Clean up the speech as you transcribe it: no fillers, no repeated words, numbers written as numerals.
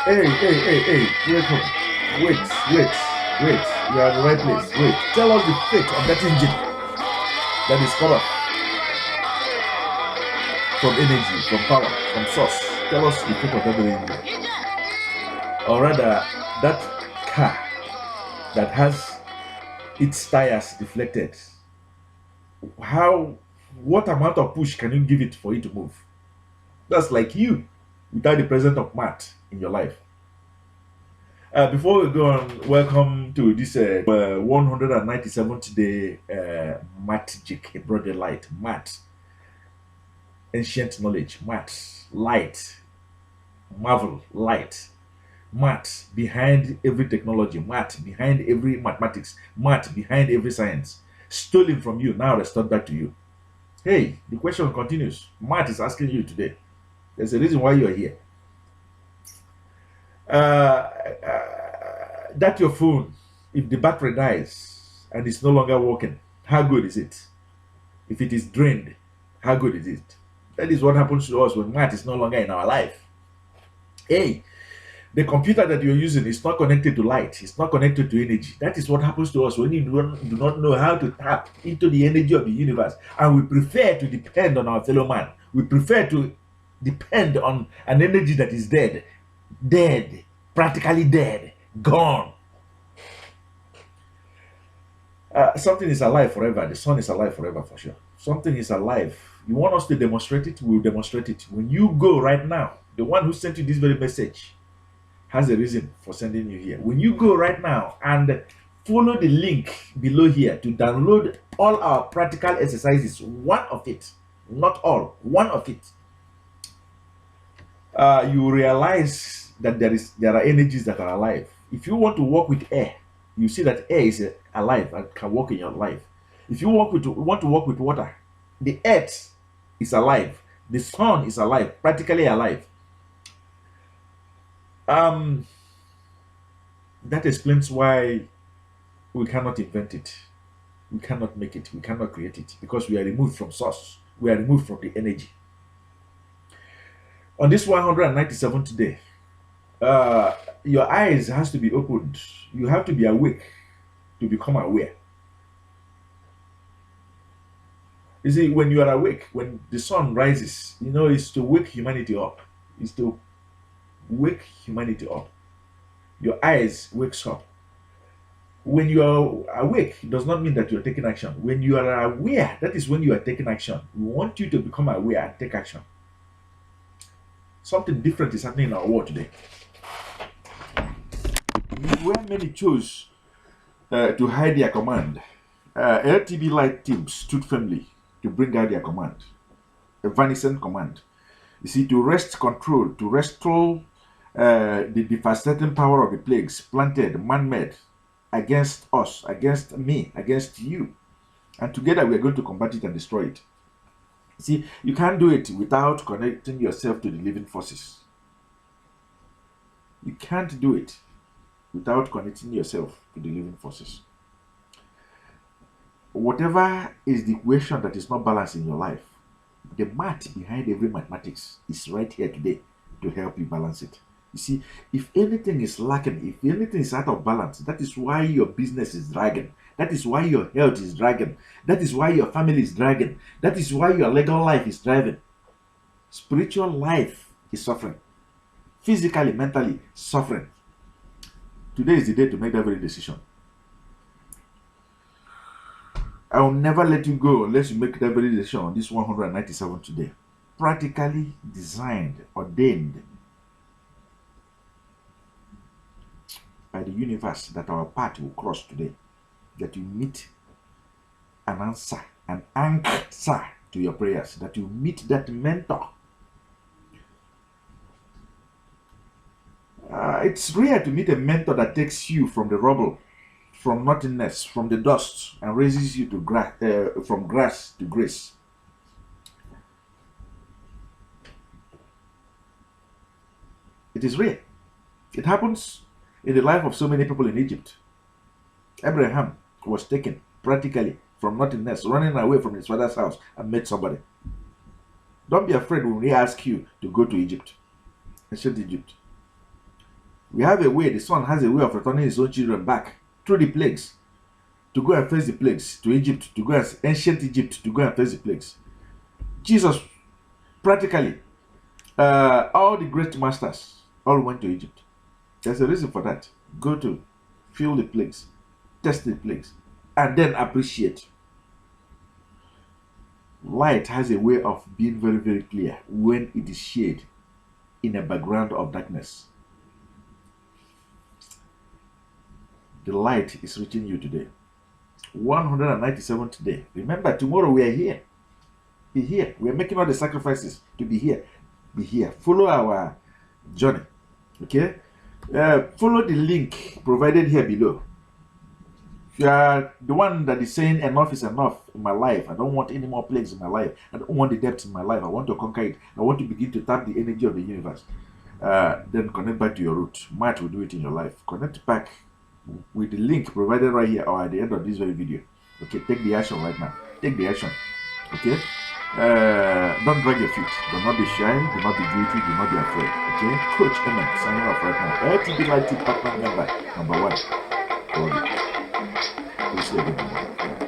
Hey, wait up. Wait. You are in the right place. Wait. Tell us the fate of that engine that is cut off from energy, from power, from source. Tell us the fate of that engine. Or rather, that car that has its tires deflected. How, what amount of push can you give it for it to move? That's like you without the presence of Matt in your life. Before we go on, welcome to this 197th day Magic Broad Light. Matt, ancient knowledge. Matt, light, marvel, light. Math behind every technology, math behind every mathematics, math behind every science. Stolen from you, now restored back to you. Hey, the question continues. Matt is asking you today. There's a reason why you are here. That your phone, if the battery dies and it's no longer working, how good is it? If it is drained, how good is it? That is what happens to us when math is no longer in our life. Hey, the computer that you're using is not connected to light, it's not connected to energy. That is what happens to us when you do not know how to tap into the energy of the universe. And we prefer to depend on our fellow man. We prefer to depend on an energy that is dead, practically dead, gone. Something is alive forever. The sun is alive forever for sure. Something is alive. You want us to demonstrate it? We'll demonstrate it. When you go right now, the one who sent you this very message has a reason for sending you here. When you go right now and follow the link below here to download all our practical exercises, one of it, not all, one of it, you realize that there are energies that are alive. If you want to work with air, you see that air is alive and can work in your life. If you want to work with water, the earth is alive, the sun is alive, practically alive. That explains why we cannot invent it, we cannot make it, we cannot create it, because we are removed from source, we are removed from the energy. On this 197th day, your eyes has to be opened. You have to be awake to become aware. You see, when you are awake, when the sun rises, it's to wake humanity up. It's to wake humanity up. Your eyes wakes up. When you are awake, it does not mean that you're taking action. When you are aware, that is when you are taking action. We want you to become aware and take action. Something different is happening in our world today. Where many chose to hide their command, LTB light teams stood firmly to bring out their command, a vanishing command. You see, to wrest control, to restore the devastating power of the plagues planted, man-made, against us, against me, against you. And together we are going to combat it and destroy it. See, you can't do it without connecting yourself to the living forces. You can't do it without connecting yourself to the living forces. Whatever is the equation that is not balanced in your life, the math behind every mathematics is right here today to help you balance it. You see, if anything is lacking, if anything is out of balance, that is why your business is dragging. That is why your health is dragging. That is why your family is dragging. That is why your legal life is driving. Spiritual life is suffering. Physically, mentally suffering. Today is the day to make that very decision. I will never let you go unless you make that very decision on this 197 today. Practically designed, ordained by the universe that our path will cross today. That you meet an answer, an answer to your prayers. That you meet that mentor. It's rare to meet a mentor that takes you from the rubble, from nothingness, from the dust, and raises you to from grass to grace. It is rare. It happens in the life of so many people in Egypt. Abraham was taken practically from nothingness, running away from his father's house, and met somebody. Don't be afraid when we ask you to go to Egypt, ancient Egypt. We have a way, the sun has a way of returning his own children back through the plagues, to go and face the plagues, to Egypt, to go as ancient Egypt, to go and face the plagues. Jesus, practically, all the great masters all went to Egypt. There's a reason for that. Go to feel the plagues, test the plagues, and then appreciate. Light has a way of being very, very clear when it is shade in a background of darkness. The light is reaching you today. 197 today. Remember, tomorrow we are here. Be here. We are making all the sacrifices to be here. Be here. Follow our journey. Okay? Follow the link provided here below. If you are the one that is saying enough is enough in my life, I don't want any more plagues in my life, I don't want the depths in my life, I want to conquer it, I want to begin to tap the energy of the universe, then connect back to your root. Maat will do it in your life. Connect back with the link provided right here or at the end of this very video. Okay, take the action right now. Take the action. Okay? Don't drag your feet. Do not be shy. Do not be guilty. Do not be afraid. Okay? Coach Amen signing off right now. LTB Light Partner member number 1. We'll see you again.